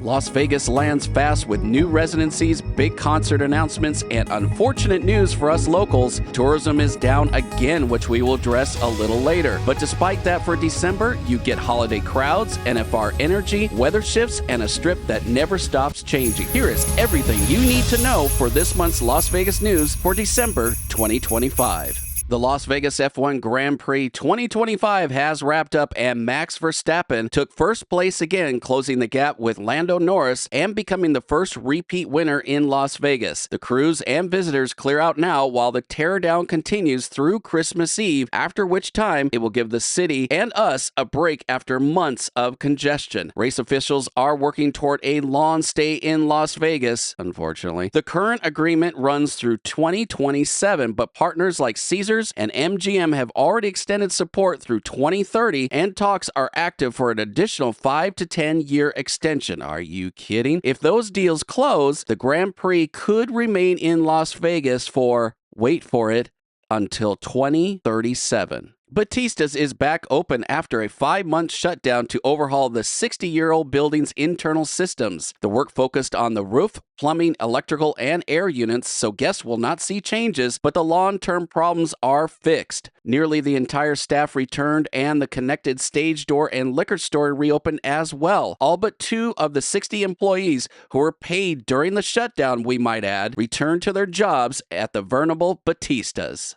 Las Vegas lands fast with new residencies, big concert announcements, and unfortunate news for us locals. Tourism is down again, which we will address a little later. But despite that, for December, you get holiday crowds, NFR energy, weather shifts, and a strip that never stops changing. Here is everything you need to know for this month's Las Vegas news for December 2025. The Las Vegas F1 Grand Prix 2025 has wrapped up, and Max Verstappen took first place again, closing the gap with Lando Norris and becoming the first repeat winner in Las Vegas. The crews and visitors clear out now while the teardown continues through Christmas Eve, after which time it will give the city and us a break after months of congestion. Race officials are working toward a long stay in Las Vegas, unfortunately. The current agreement runs through 2027, but partners like Caesars and MGM have already extended support through 2030, and talks are active for an additional 5 to 10 year extension. Are you kidding? If those deals close, the Grand Prix could remain in Las Vegas for, wait for it, until 2037. Batista's is back open after a 5-month shutdown to overhaul the 60-year-old building's internal systems. The work focused on the roof, plumbing, electrical, and air units, so guests will not see changes, but the long-term problems are fixed. Nearly the entire staff returned, and the connected stage door and liquor store reopened as well. All but 2 of the 60 employees who were paid during the shutdown, we might add, returned to their jobs at the venerable Batista's.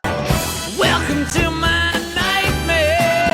Welcome to my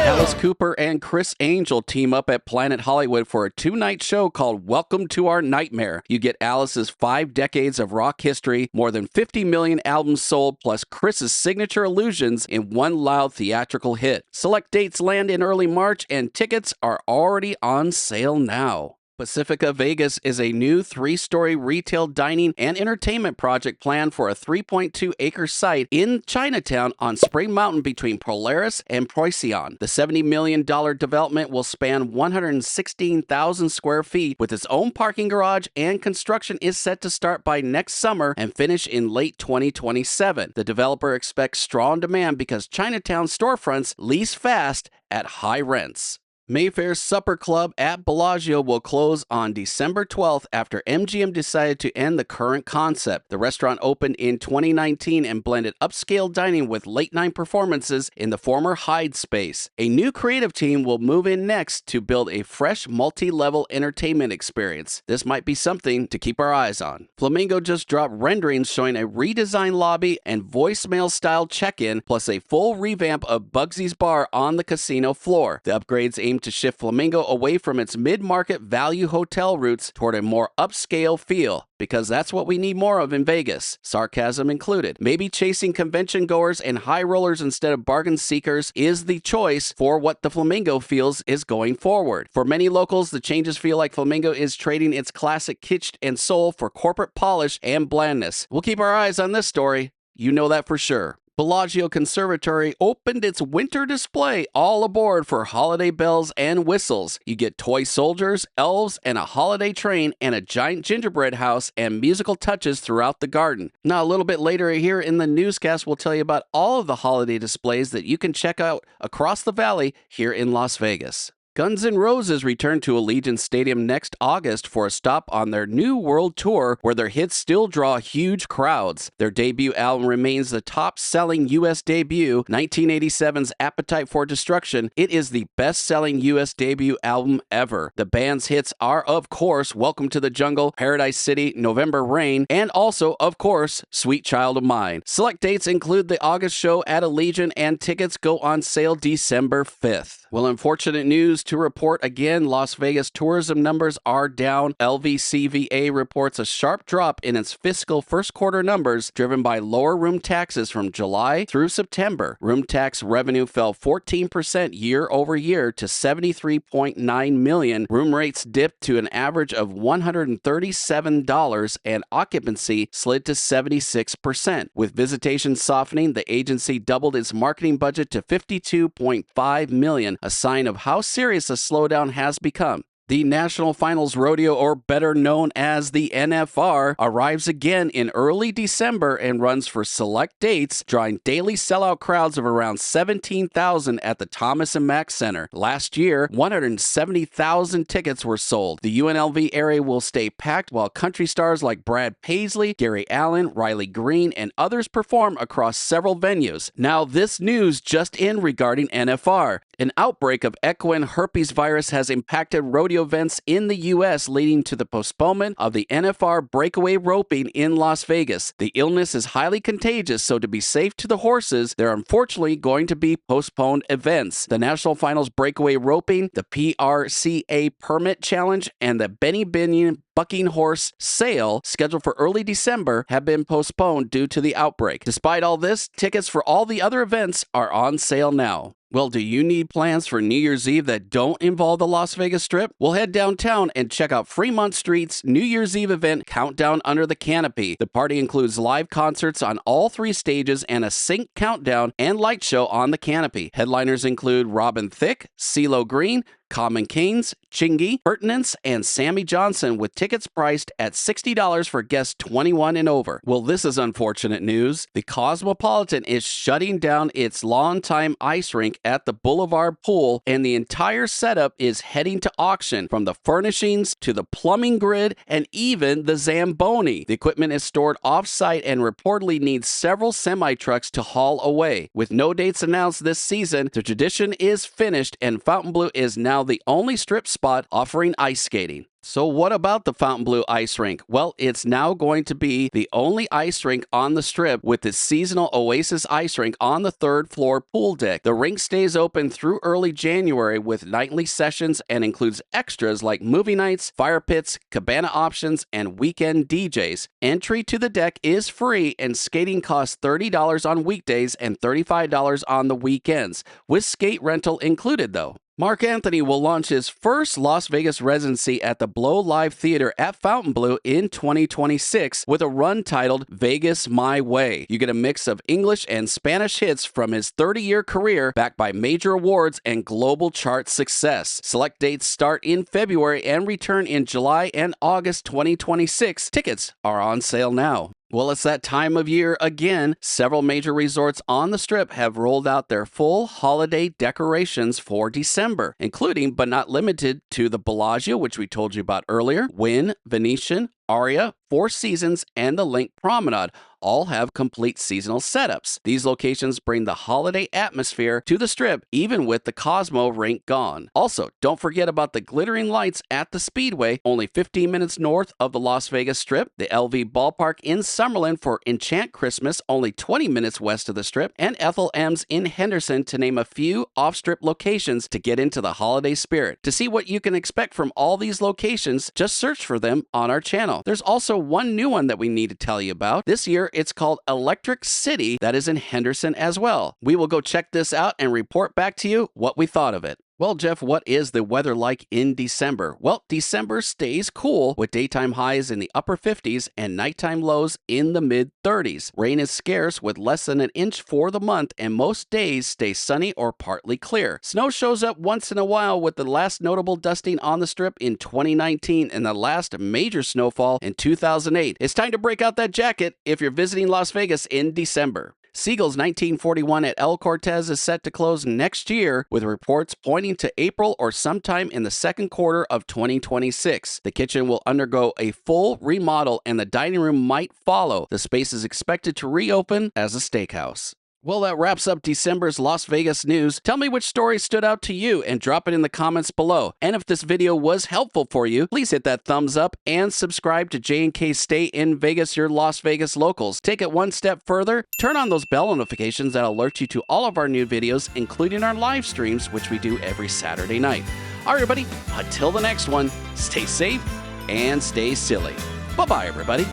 Alice Cooper and Chris Angel team up at Planet Hollywood for a 2-night show called Welcome to Our Nightmare. You get Alice's 5 decades of rock history, more than 50 million albums sold, plus Chris's signature illusions in one loud theatrical hit. Select dates land in early March, and tickets are already on sale now. Pacifica Vegas is a new 3-story retail dining and entertainment project planned for a 3.2-acre site in Chinatown on Spring Mountain between Polaris and Procyon. The $70 million development will span 116,000 square feet with its own parking garage, and construction is set to start by next summer and finish in late 2027. The developer expects strong demand because Chinatown storefronts lease fast at high rents. Mayfair's Supper Club at Bellagio will close on December 12th after MGM decided to end the current concept. The restaurant opened in 2019 and blended upscale dining with late-night performances in the former Hyde space. A new creative team will move in next to build a fresh, multi-level entertainment experience. This might be something to keep our eyes on. Flamingo just dropped renderings showing a redesigned lobby and voicemail-style check-in, plus a full revamp of Bugsy's Bar on the casino floor. The upgrades aim to shift Flamingo away from its mid-market value hotel roots toward a more upscale feel, because that's what we need more of in Vegas, sarcasm included. Maybe chasing convention goers and high rollers instead of bargain seekers is the choice for what the Flamingo feels is going forward. For many locals, the changes feel like Flamingo is trading its classic kitsch and soul for corporate polish and blandness. We'll keep our eyes on this story. You know that for sure. Bellagio Conservatory opened its winter display, all aboard for holiday bells and whistles. You get toy soldiers, elves, and a holiday train, and a giant gingerbread house and musical touches throughout the garden. Now, a little bit later here in the newscast, we'll tell you about all of the holiday displays that you can check out across the valley here in Las Vegas. Guns N' Roses return to Allegiant Stadium next August for a stop on their new world tour, where their hits still draw huge crowds. Their debut album remains the top-selling U.S. debut, 1987's Appetite for Destruction. It is the best-selling U.S. debut album ever. The band's hits are, of course, Welcome to the Jungle, Paradise City, November Rain, and also, of course, Sweet Child of Mine. Select dates include the August show at Allegiant, and tickets go on sale December 5th. Well, unfortunate news to report again, Las Vegas tourism numbers are down. LVCVA reports a sharp drop in its fiscal first quarter numbers, driven by lower room taxes from July through September. Room tax revenue fell 14% year over year to $73.9 million. Room rates dipped to an average of $137, and occupancy slid to 76%. With visitation softening, the agency doubled its marketing budget to $52.5 million, a sign of how serious a slowdown has become. The National Finals Rodeo, or better known as the NFR, arrives again in early December and runs for select dates, drawing daily sellout crowds of around 17,000 at the Thomas & Mack Center. Last year, 170,000 tickets were sold. The UNLV area will stay packed while country stars like Brad Paisley, Gary Allen, Riley Green, and others perform across several venues. Now, this news just in regarding NFR. An outbreak of equine herpes virus has impacted rodeo events in the U.S., leading to the postponement of the NFR breakaway roping in Las Vegas. The illness is highly contagious, so to be safe to the horses, there are unfortunately going to be postponed events. The National Finals breakaway roping, the PRCA Permit Challenge, and the Benny Binion bucking horse sale, scheduled for early December, have been postponed due to the outbreak. Despite all this, tickets for all the other events are on sale now. Well, do you need plans for New Year's Eve that don't involve the Las Vegas Strip? We'll head downtown and check out Fremont Street's New Year's Eve event, Countdown Under the Canopy. The party includes live concerts on all 3 stages and a sync countdown and light show on the canopy. Headliners include Robin Thicke, CeeLo Green, Common Canes, Chingy, Pertinence, and Sammy Johnson, with tickets priced at $60 for guests 21 and over. Well, this is unfortunate news. The Cosmopolitan is shutting down its longtime ice rink at the Boulevard Pool, and the entire setup is heading to auction, from the furnishings to the plumbing grid and even the Zamboni. The equipment is stored off-site and reportedly needs several semi-trucks to haul away. With no dates announced this season, the tradition is finished, and Fontainebleau is now the only strip spot offering ice skating. So what about the Fontainebleau ice rink? Well, it's now going to be the only ice rink on the strip, with the seasonal Oasis ice rink on the 3rd floor pool deck. The rink stays open through early January with nightly sessions and includes extras like movie nights, fire pits, cabana options, and weekend DJs. Entry to the deck is free, and skating costs $30 on weekdays and $35 on the weekends, with skate rental included though. Mark Anthony will launch his first Las Vegas residency at the Blow Live Theater at Fontainebleau in 2026 with a run titled Vegas My Way. You get a mix of English and Spanish hits from his 30-year career, backed by major awards and global chart success. Select dates start in February and return in July and August 2026. Tickets are on sale now. Well, it's that time of year again. Several major resorts on the Strip have rolled out their full holiday decorations for December, including but not limited to the Bellagio, which we told you about earlier, Wynn, Venetian, Aria, Four Seasons, and the Link Promenade all have complete seasonal setups. These locations bring the holiday atmosphere to the Strip, even with the Cosmo rink gone. Also, don't forget about the glittering lights at the Speedway, only 15 minutes north of the Las Vegas Strip, the LV Ballpark in Summerlin for Enchant Christmas, only 20 minutes west of the Strip, and Ethel M's in Henderson, to name a few off-strip locations to get into the holiday spirit. To see what you can expect from all these locations, just search for them on our channel. There's also one new one that we need to tell you about. This year, it's called Electric City, that is in Henderson as well. We will go check this out and report back to you what we thought of it. Well, Jeff, what is the weather like in December? Well, December stays cool with daytime highs in the upper 50s and nighttime lows in the mid 30s. Rain is scarce with less than an inch for the month, and most days stay sunny or partly clear. Snow shows up once in a while, with the last notable dusting on the Strip in 2019 and the last major snowfall in 2008. It's time to break out that jacket if you're visiting Las Vegas in December. Siegel's 1941 at El Cortez is set to close next year, with reports pointing to April or sometime in the second quarter of 2026. The kitchen will undergo a full remodel and the dining room might follow. The space is expected to reopen as a steakhouse. Well, that wraps up December's Las Vegas news. Tell me which story stood out to you and drop it in the comments below. And if this video was helpful for you, please hit that thumbs up and subscribe to J&K Stay in Vegas, your Las Vegas locals. Take it one step further. Turn on those bell notifications that alert you to all of our new videos, including our live streams, which we do every Saturday night. All right, everybody, until the next one, stay safe and stay silly. Bye-bye, everybody.